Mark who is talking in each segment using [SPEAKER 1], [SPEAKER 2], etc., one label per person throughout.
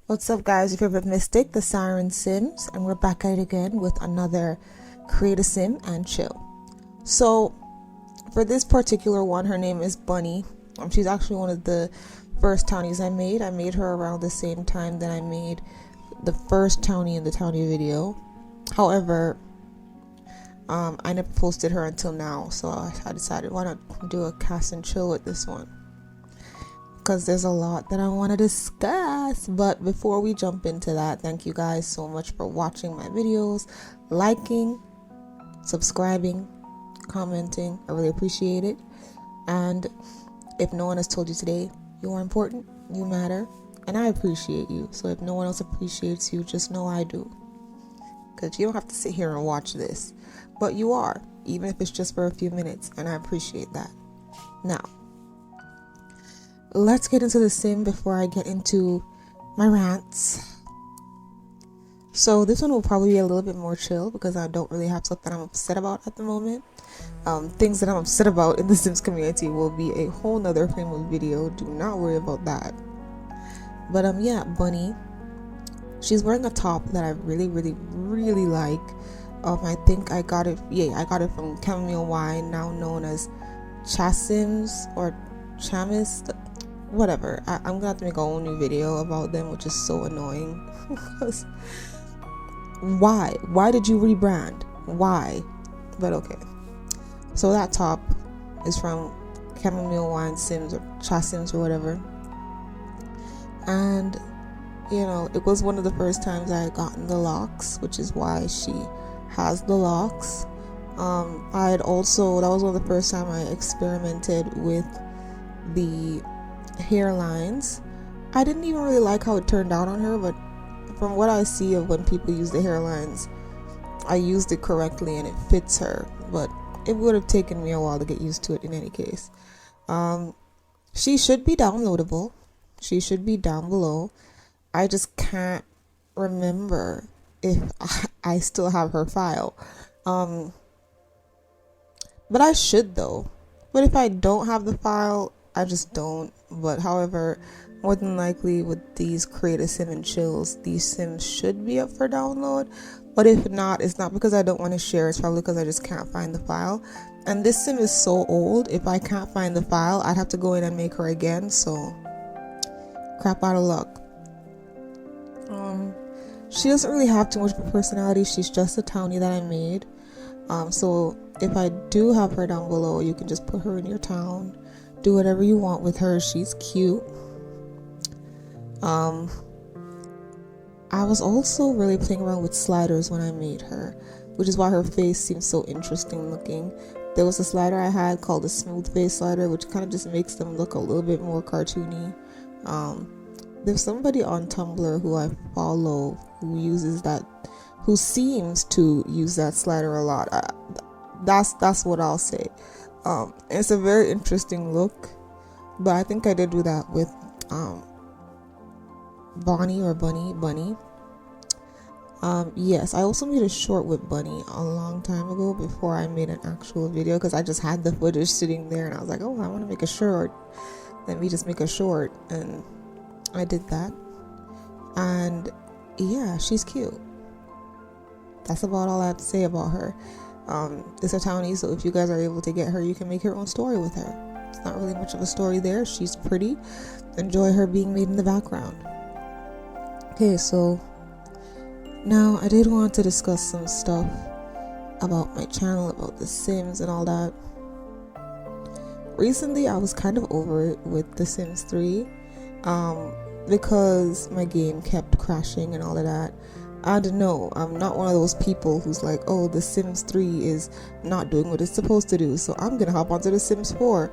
[SPEAKER 1] What's up, guys? Your favorite mystic, the TheSirenSims, and we're back at it again with another create a sim and chill. So, for this particular one, her name is Bunny. She's actually one of the first townies I made. I made her around the same time that I made the first townie in the townie video. However, I never posted her until now, so I decided why not do a cast and chill with this one, because there's a lot that I want to discuss. But before we jump into that, thank you guys so much for watching my videos, liking, subscribing, commenting. I really appreciate it. And if no one has told you today, you are important, you matter, and I appreciate you. So if no one else appreciates you, just know I do, because you don't have to sit here and watch this, but you are, even if it's just for a few minutes, and I appreciate that. Now, let's get into the sim before I get into my rants. So this one will probably be a little bit more chill because I don't really have stuff that I'm upset about at the moment. Things that I'm upset about in the Sims community will be a whole nother frame of video. Do not worry about that. But yeah, Bunny. She's wearing a top that I really like. I think I got it. Yeah, I got it from Chamomile Wine, now known as Chasims or Chamis. Whatever. I'm gonna have to make a whole new video about them, which is so annoying. Because why did you rebrand? Why? But okay, so that top is from Chamomile Wine Sims or Chasims or whatever, and you know, it was one of the first times I had gotten the locks, which is why she has the locks. I had also, that was one of the first time I experimented with the hairlines. I didn't even really like how it turned out on her, but from what I see of when people use the hairlines, I used it correctly and it fits her. But it would have taken me a while to get used to it in any case. She should be downloadable. She should be down below. I just can't remember if I still have her file. But I should though. But if I don't have the file, I just don't. But however, more than likely with these create a sim and chills, these sims should be up for download. But if not, it's not because I don't want to share, it's probably because I just can't find the file. And this sim is so old, if I can't find the file, I'd have to go in and make her again, so crap out of luck. She doesn't really have too much of a personality. She's just a townie that I made. So if I do have her down below, you can just put her in your town. Do whatever you want with her. She's cute. I was also really playing around with sliders when I made her, which is why her face seems so interesting looking. There was a slider I had called the smooth face slider, which kind of just makes them look a little bit more cartoony. There's somebody on Tumblr who I follow who uses that, who seems to use that slider a lot. That's what I'll say. It's a very interesting look, but I think I did do that with Bunny. Yes, I also made a short with Bunny a long time ago before I made an actual video, because I just had the footage sitting there and I was like, oh, I want to make a short, let me just make a short, and I did that. And yeah, she's cute. That's about all I have to say about her. It's a townie, so if you guys are able to get her, you can make your own story with her. It's not really much of a story there. She's pretty. Enjoy her being made in the background. Okay, so now I did want to discuss some stuff about my channel, about The Sims and all that. Recently, I was kind of over it with The Sims 3, because my game kept crashing and all of that. I don't know, I'm not one of those people who's like, oh, The Sims 3 is not doing what it's supposed to do, so I'm gonna hop onto The Sims 4.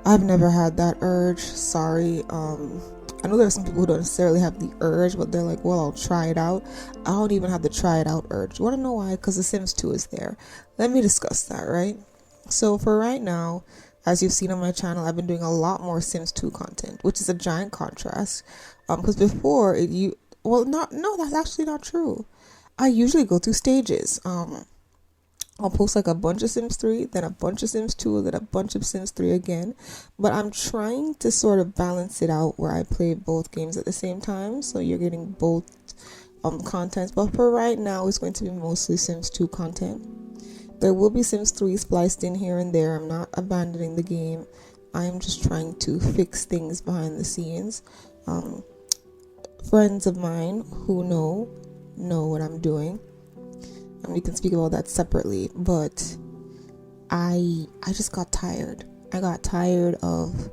[SPEAKER 1] I've never had that urge, sorry. I know there are some people who don't necessarily have the urge, but they're like, well, I'll try it out. I don't even have the try it out urge. You wanna know why? Because The Sims 2 is there. Let me discuss that, right? So for right now, as you've seen on my channel, I've been doing a lot more Sims 2 content, which is a giant contrast. Because before, that's actually not true. I usually go through stages. I'll post like a bunch of Sims 3, then a bunch of Sims 2, then a bunch of Sims 3 again. But I'm trying to sort of balance it out where I play both games at the same time, so you're getting both contents. But for right now, it's going to be mostly Sims 2 content. There will be Sims 3 spliced in here and there. I'm not abandoning the game. I am just trying to fix things behind the scenes. Friends of mine who know what I'm doing. And we can speak about that separately, but I just got tired. I got tired of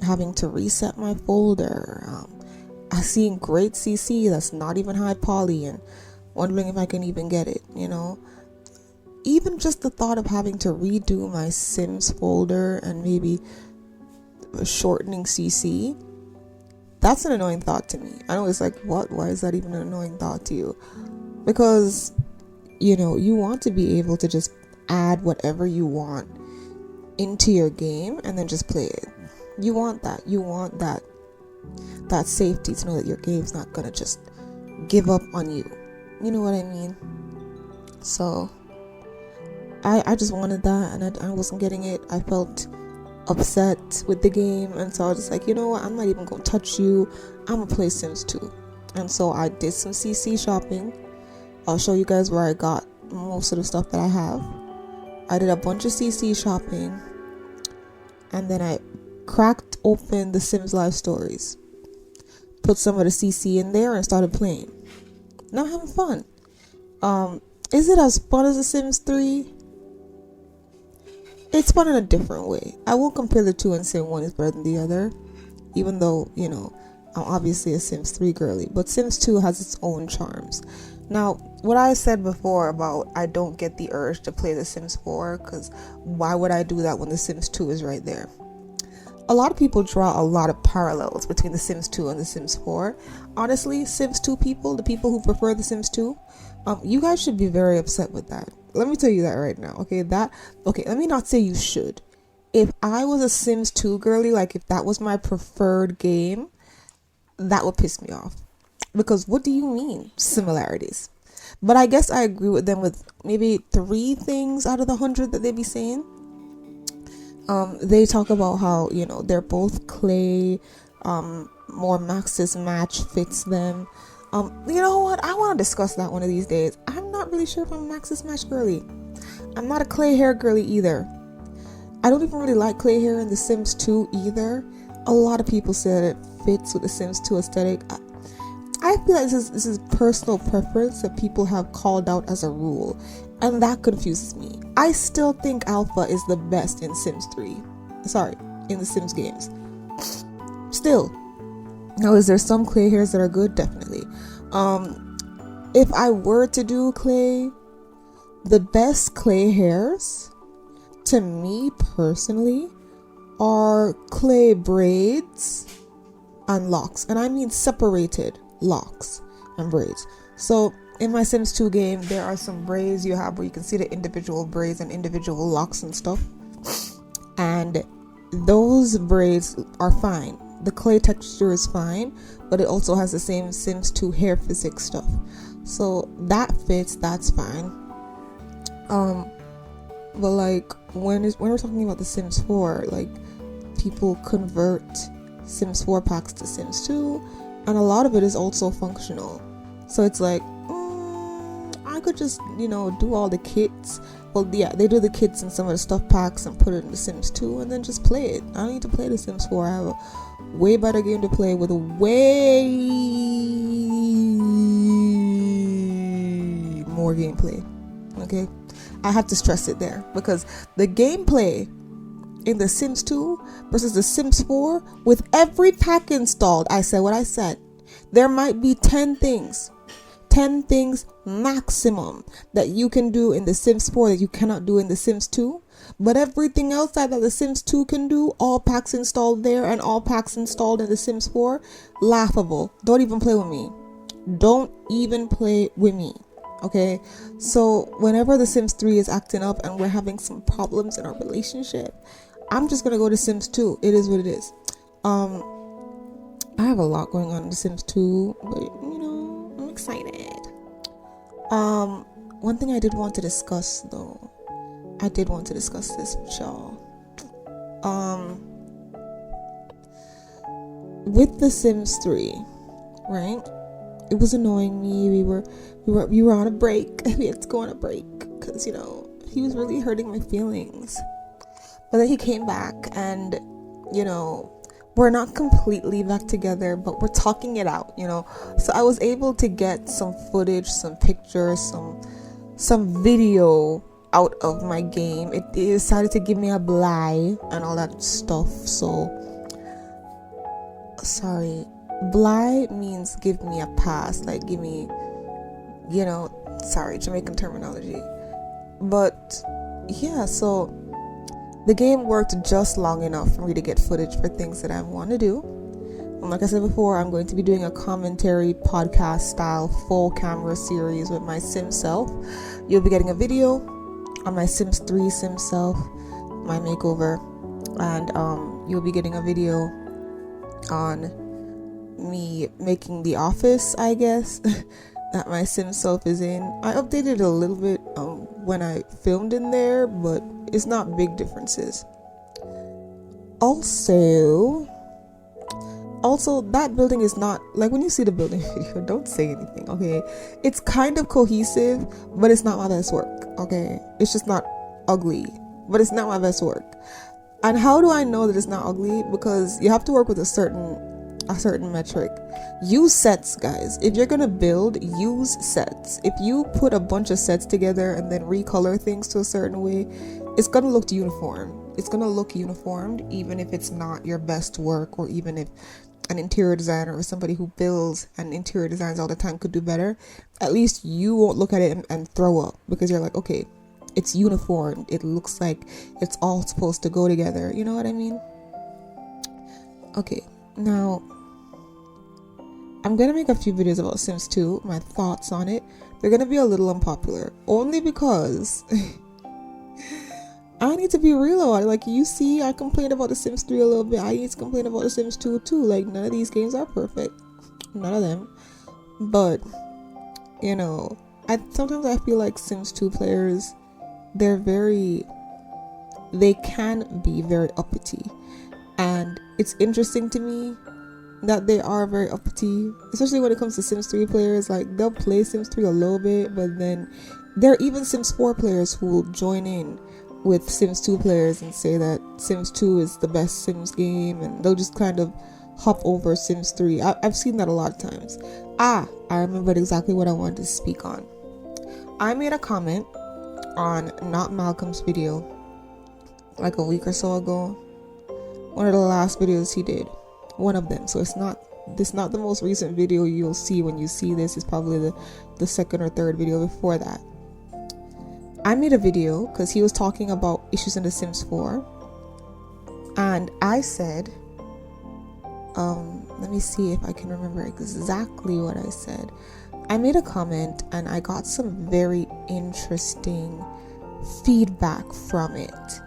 [SPEAKER 1] having to reset my folder. I seen great CC that's not even high poly and wondering if I can even get it, you know. Even just the thought of having to redo my Sims folder and maybe shortening CC, that's an annoying thought to me. I know it's like, what? Why is that even an annoying thought to you? Because, you know, you want to be able to just add whatever you want into your game and then just play it. You want that. You want that safety to know that your game's not gonna just give up on you. You know what I mean? So I just wanted that, and I wasn't getting it. I felt upset with the game, and so I was just like, you know what, I'm not even gonna touch you. I'm gonna play Sims 2. And so I did some CC shopping. I'll show you guys where I got most of the stuff that I have. I did a bunch of CC shopping, and then I cracked open the Sims Live Stories, put some of the CC in there, and started playing. Now I'm having fun. Is it as fun as The Sims 3? It's fun in a different way. I won't compare the two and say one is better than the other, even though, you know, I'm obviously a Sims 3 girly, but Sims 2 has its own charms. Now, what I said before about I don't get the urge to play The Sims 4, because why would I do that when The Sims 2 is right there? A lot of people draw a lot of parallels between The Sims 2 and The Sims 4. Honestly, Sims 2 people, the people who prefer The Sims 2, you guys should be very upset with that. Let me tell you that right now, okay? Let me not say you should. If I was a Sims 2 girly, like if that was my preferred game, that would piss me off. Because what do you mean, similarities? But I guess I agree with them with maybe 3 things out of the 100 that they be saying. They talk about how, you know, they're both clay, more Max's match fits them. You know what? I want to discuss that one of these days. I'm not really sure if I'm a Max's match girly. I'm not a clay hair girly either. I don't even really like clay hair in The Sims 2 either. A lot of people say that it fits with The Sims 2 aesthetic. I feel like this is personal preference that people have called out as a rule, and that confuses me. I still think Alpha is the best in Sims 3. Sorry, in the Sims games. Still. Now, is there some clay hairs that are good? Definitely. If I were to do clay, the best clay hairs, to me personally, are clay braids and locks. And I mean separated locks and braids. So in my Sims 2 game, there are some braids you have where you can see the individual braids and individual locks and stuff. And those braids are fine. The clay texture is fine, but it also has the same Sims 2 hair physics stuff. So that fits, that's fine. But like when we're talking about The Sims 4, like people convert Sims 4 packs to Sims 2, and a lot of it is also functional. So it's like, I could just, you know, do all the kits. Well, yeah, they do the kits and some of the stuff packs and put it in The Sims 2 and then just play it. I don't need to play The Sims 4. I have a way better game to play with way more gameplay. Okay? I have to stress it there because the gameplay in The Sims 2 versus The Sims 4, with every pack installed, I said what I said. There might be 10 things maximum that you can do in The Sims 4 that you cannot do in The Sims 2. But everything else that The Sims 2 can do, all packs installed there and all packs installed in The Sims 4, laughable. Don't even play with me. Don't even play with me. Okay? So whenever The Sims 3 is acting up and we're having some problems in our relationship, I'm just gonna go to Sims 2. It is what it is. I have a lot going on in The Sims 2, but you know, I'm excited. one thing I did want to discuss though, I did want to discuss this with y'all. With The Sims 3, right? It was annoying me. We were on a break. We had to go on a break because he was really hurting my feelings. But then he came back, and we're not completely back together, but we're talking it out. So I was able to get some footage, some pictures, some video out of my game. It decided to give me a bly and all that stuff. So sorry, bly means give me a pass, like give me, sorry, Jamaican terminology. But yeah, so the game worked just long enough for me to get footage for things that I want to do. And like I said before, I'm going to be doing a commentary podcast style full camera series with my sim self. You'll be getting a video on my Sims 3 sim self, my makeover, and you'll be getting a video on me making the office, I guess, that my sim self is in. I updated a little bit when I filmed in there, but it's not big differences. Also, that building is not, like, when you see the building video, don't say anything, okay? It's kind of cohesive, but it's not my best work, okay? It's just not ugly, but it's not my best work. And how do I know that it's not ugly? Because you have to work with a certain metric. Use sets, guys. If you're gonna build, use sets. If you put a bunch of sets together and then recolor things to a certain way, it's gonna look uniform. It's gonna look uniformed, even if it's not your best work, or even if an interior designer or somebody who builds and interior designs all the time could do better. At least you won't look at it and throw up, because you're like, okay, it's uniform. It looks like it's all supposed to go together. You know what I mean? Okay, now I'm gonna make a few videos about Sims 2, my thoughts on it. They're gonna be a little unpopular, only because I need to be real about it. Like, you see, I complained about The Sims 3 a little bit. I need to complain about The Sims 2 too. Like, none of these games are perfect. None of them. But, sometimes I feel like Sims 2 players, they can be very uppity. And it's interesting to me that they are very uppity, especially when it comes to Sims 3 players. Like, they'll play Sims 3 a little bit, but then there are even Sims 4 players who will join in with Sims 2 players and say that Sims 2 is the best Sims game, and they'll just kind of hop over Sims 3. I've seen that a lot of times. I remembered exactly what I wanted to speak on. I made a comment on Not Malcolm's video like a week or so ago. One of the last videos he did. One of them. So it's not the most recent video you'll see when you see this. It's probably the second or third video before that. I made a video because he was talking about issues in The Sims 4. And I said, let me see if I can remember exactly what I said. I made a comment and I got some very interesting feedback from it.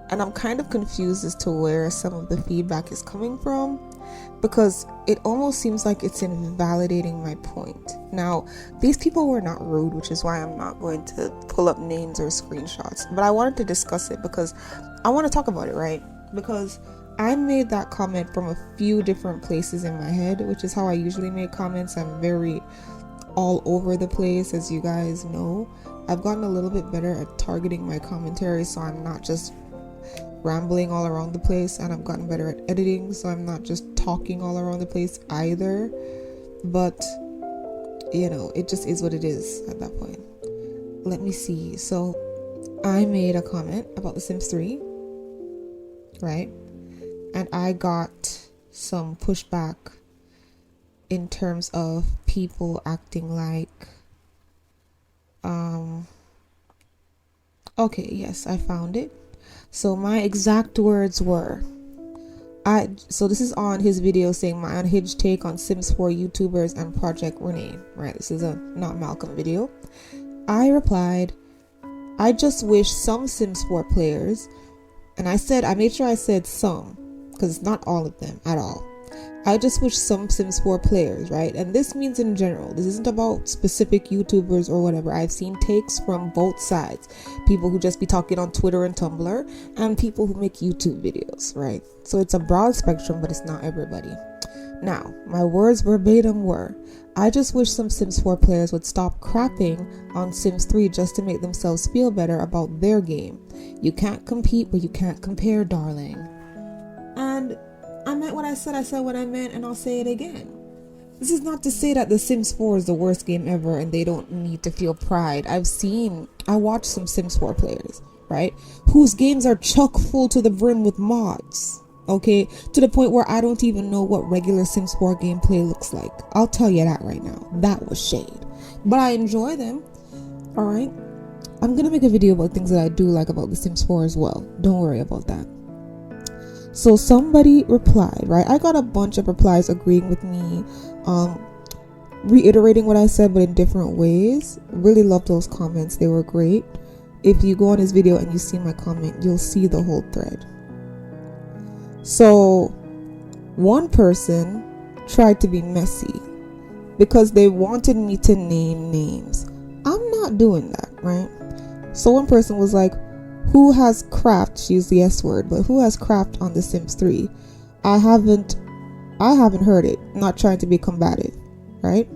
[SPEAKER 1] And I'm kind of confused as to where some of the feedback is coming from, because it almost seems like it's invalidating my point. Now, these people were not rude, which is why I'm not going to pull up names or screenshots. But I wanted to discuss it because I want to talk about it, right? Because I made that comment from a few different places in my head, which is how I usually make comments. I'm very all over the place, as you guys know. I've gotten a little bit better at targeting my commentary, so I'm not just rambling all around the place, and I've gotten better at editing, so I'm not just talking all around the place either. But it just is what it is at that point. Let me see. So I made a comment about The Sims 3, right? And I got some pushback in terms of people acting like okay, yes, I found it. So my exact words were, so this is on his video saying my unhinged take on Sims 4 YouTubers and Project Renee, right? This is a Not Malcolm video. I replied, I just wish some Sims 4 players, and I made sure I said some, because it's not all of them at all. I just wish some Sims 4 players, right? And this means in general. This isn't about specific YouTubers or whatever. I've seen takes from both sides. People who just be talking on Twitter and Tumblr, and people who make YouTube videos, right? So it's a broad spectrum, but it's not everybody. Now, my words verbatim were, I just wish some Sims 4 players would stop crapping on Sims 3 just to make themselves feel better about their game. You can't compete, but you can't compare, darling. And I meant what I said what I meant, and I'll say it again. This is not to say that The Sims 4 is the worst game ever and they don't need to feel pride. I watched some Sims 4 players, right, whose games are chock full to the brim with mods, okay, to the point where I don't even know what regular Sims 4 gameplay looks like. I'll tell you that right now. That was shade. But I enjoy them, alright? I'm gonna make a video about things that I do like about The Sims 4 as well. Don't worry about that. So somebody replied, right? I got a bunch of replies agreeing with me, reiterating what I said, but in different ways. Really love those comments. They were great. If you go on this video and you see my comment, you'll see the whole thread. So one person tried to be messy because they wanted me to name names. I'm not doing that, right? So one person was like, who has craft? She used the S word, but who has craft on The Sims 3? I haven't heard it. I'm not trying to be combative, right?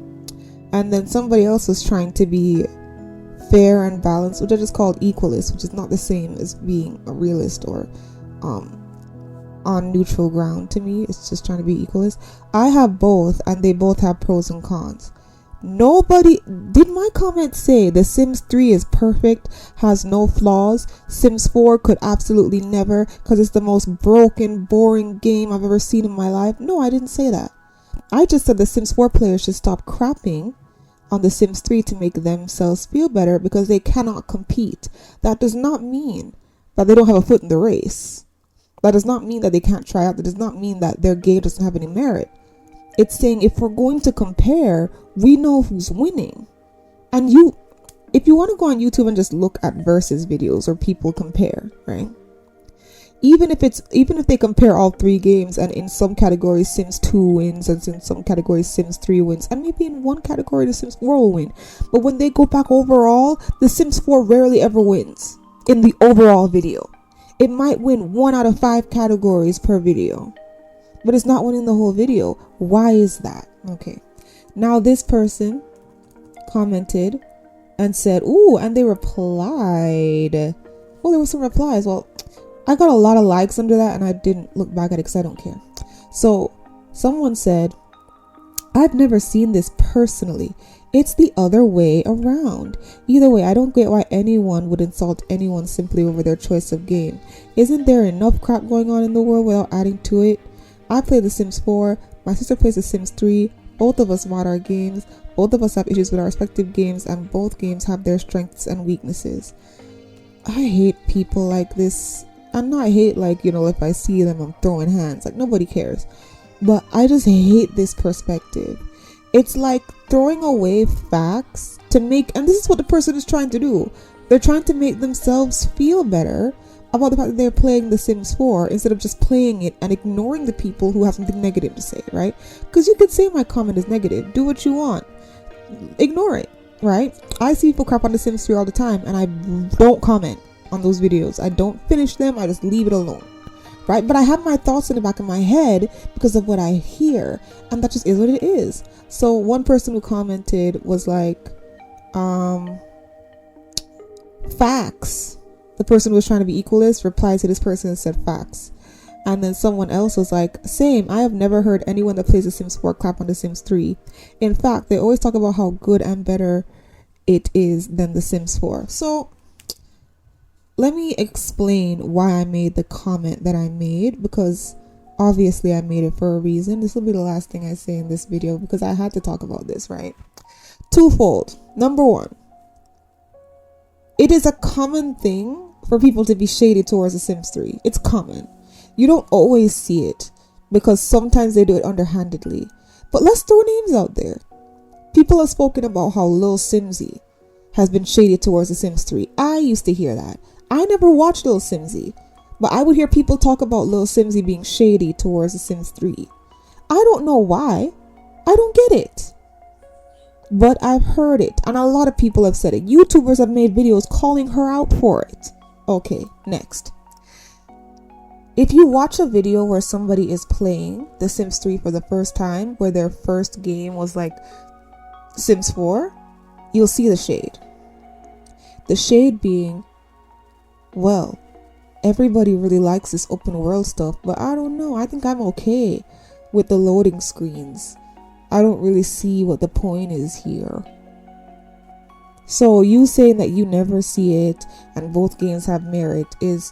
[SPEAKER 1] And then somebody else was trying to be fair and balanced, which I just called equalist, which is not the same as being a realist or on neutral ground. To me, it's just trying to be equalist. I have both, and they both have pros and cons. Nobody did my comment say The Sims 3 is perfect, has no flaws. Sims 4 could absolutely never, because it's the most broken, boring game I've ever seen in my life. No, I didn't say that. I just said The Sims 4 players should stop crapping on The Sims 3 to make themselves feel better because they cannot compete. That does not mean that they don't have a foot in the race. That does not mean that they can't try out. That does not mean that their game doesn't have any merit. It's saying if we're going to compare, we know who's winning. And if you want to go on YouTube and just look at versus videos or people compare, right? Even if they compare all three games, and in some categories Sims 2 wins, and in some categories Sims 3 wins, and maybe in one category the Sims 4 will win. But when they go back overall, the Sims 4 rarely ever wins in the overall video. It might win 1 out of 5 categories per video, but it's not winning the whole video. Why is that? Okay. Now this person commented and said, ooh, and they replied. Well, there were some replies. Well, I got a lot of likes under that and I didn't look back at it because I don't care. So someone said, I've never seen this personally. It's the other way around. Either way, I don't get why anyone would insult anyone simply over their choice of game. Isn't there enough crap going on in the world without adding to it? I play The Sims 4. My sister plays The Sims 3. Both of us mod our games. Both of us have issues with our respective games, and both games have their strengths and weaknesses. I hate people like this. And not hate like, if I see them, I'm throwing hands. Like, nobody cares. But I just hate this perspective. It's like throwing away facts to make, and this is what the person is trying to do. They're trying to make themselves feel better about the fact that they're playing The Sims 4 instead of just playing it and ignoring the people who have something negative to say, right? Because you could say my comment is negative. Do what you want. Ignore it, right? I see people crap on The Sims 3 all the time and I don't comment on those videos. I don't finish them. I just leave it alone, right? But I have my thoughts in the back of my head because of what I hear, and that just is what it is. So one person who commented was like, facts. The person who was trying to be equalist replied to this person and said facts. And then someone else was like, same, I have never heard anyone that plays The Sims 4 clap on The Sims 3. In fact, they always talk about how good and better it is than The Sims 4. So let me explain why I made the comment that I made, because obviously I made it for a reason. This will be the last thing I say in this video because I had to talk about this, right? Twofold. Number one, it is a common thing for people to be shady towards The Sims 3. It's common. You don't always see it because sometimes they do it underhandedly. But let's throw names out there. People have spoken about how Lil Simsy has been shady towards The Sims 3. I used to hear that. I never watched Lil Simsy, but I would hear people talk about Lil Simsy being shady towards The Sims 3. I don't know why. I don't get it. But I've heard it, and a lot of people have said it. YouTubers have made videos calling her out for it. Okay, next. If you watch a video where somebody is playing The Sims 3 for the first time, where their first game was like Sims 4, you'll see the shade. The shade being, well, everybody really likes this open world stuff, but I don't know. I think I'm okay with the loading screens. I don't really see what the point is here. So you saying that you never see it and both games have merit is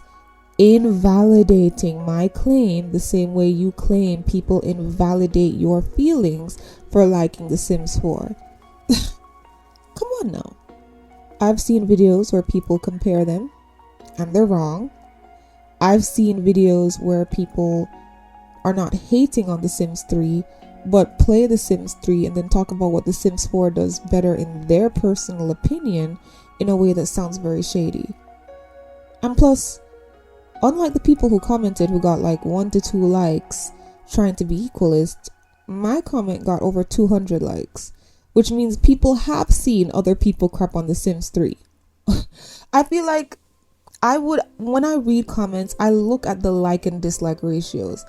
[SPEAKER 1] invalidating my claim the same way you claim people invalidate your feelings for liking The Sims 4. Come on now. I've seen videos where people compare them and they're wrong. I've seen videos where people are not hating on The Sims 3 but play The Sims 3 and then talk about what The Sims 4 does better in their personal opinion in a way that sounds very shady. And plus, unlike the people who commented who got like 1 to 2 likes trying to be equalist, my comment got over 200 likes, which means people have seen other people crap on The Sims 3. I feel like when I read comments, I look at the like and dislike ratios,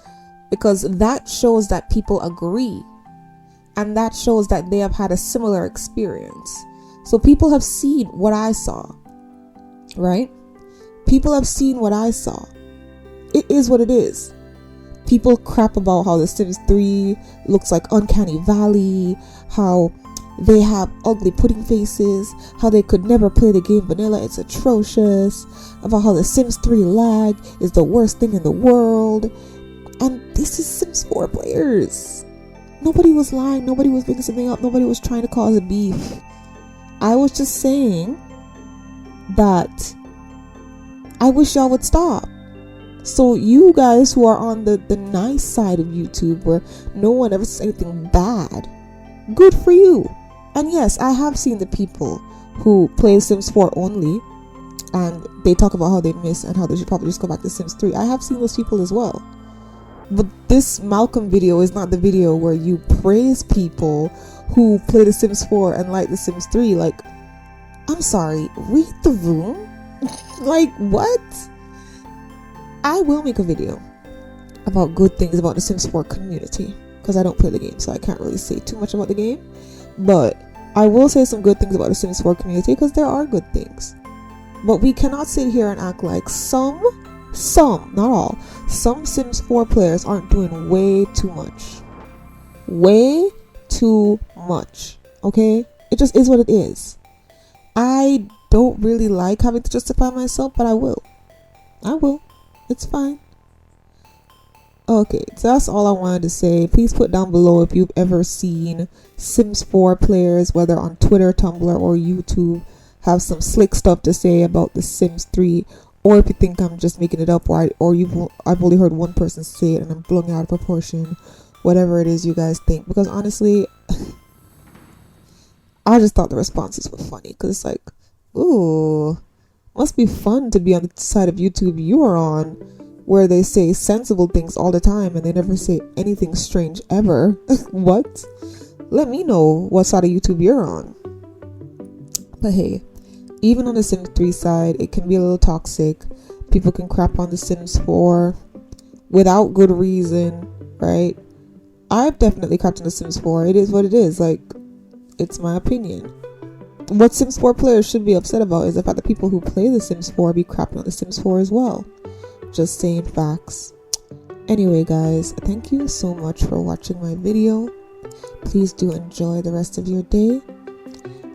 [SPEAKER 1] because that shows that people agree and that shows that they have had a similar experience. So people have seen what I saw, right? People have seen what I saw. It is what it is. People crap about how The Sims 3 looks like Uncanny Valley, how they have ugly pudding faces, how they could never play the game vanilla, it's atrocious, about how The Sims 3 lag is the worst thing in the world. And this is Sims 4 players. Nobody was lying, nobody was making something up, nobody was trying to cause a beef. I was just saying that I wish y'all would stop. So you guys who are on the nice side of YouTube where no one ever says anything bad, good for you. And yes, I have seen the people who play Sims 4 only and they talk about how they miss and how they should probably just go back to Sims 3. I have seen those people as well. But this Malcolm video is not the video where you praise people who play The Sims 4 and like The Sims 3. Like, I'm sorry, read the room? Like, what? I will make a video about good things about The Sims 4 community, because I don't play the game, so I can't really say too much about the game. But I will say some good things about The Sims 4 community, because there are good things. But we cannot sit here and act like some, not all, some Sims 4 players aren't doing way too much. Way too much. Okay? It just is what it is. I don't really like having to justify myself, but I will. It's fine. Okay, so that's all I wanted to say. Please put down below if you've ever seen Sims 4 players, whether on Twitter, Tumblr, or YouTube, have some slick stuff to say about The Sims 3, or if you think I'm just making it up, I've only heard one person say it and I'm blowing it out of proportion. Whatever it is you guys think, because honestly, I just thought the responses were funny, because it's like, ooh, must be fun to be on the side of YouTube you are on, where they say sensible things all the time and they never say anything strange ever. What? Let me know what side of YouTube you're on. But hey, even on the Sims 3 side, it can be a little toxic. People can crap on the Sims 4 without good reason, right? I've definitely crapped on the Sims 4. It is what it is. Like, it's my opinion. What Sims 4 players should be upset about is the fact that people who play the Sims 4 be crapping on the Sims 4 as well. Just saying facts. Anyway, guys, thank you so much for watching my video. Please do enjoy the rest of your day.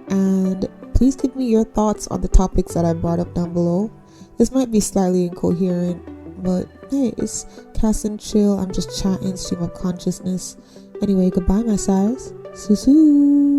[SPEAKER 1] And please give me your thoughts on the topics that I brought up down below. This might be slightly incoherent, but hey, it's CAS and chill. I'm just chatting, stream of consciousness. Anyway, goodbye, my sires. Susu.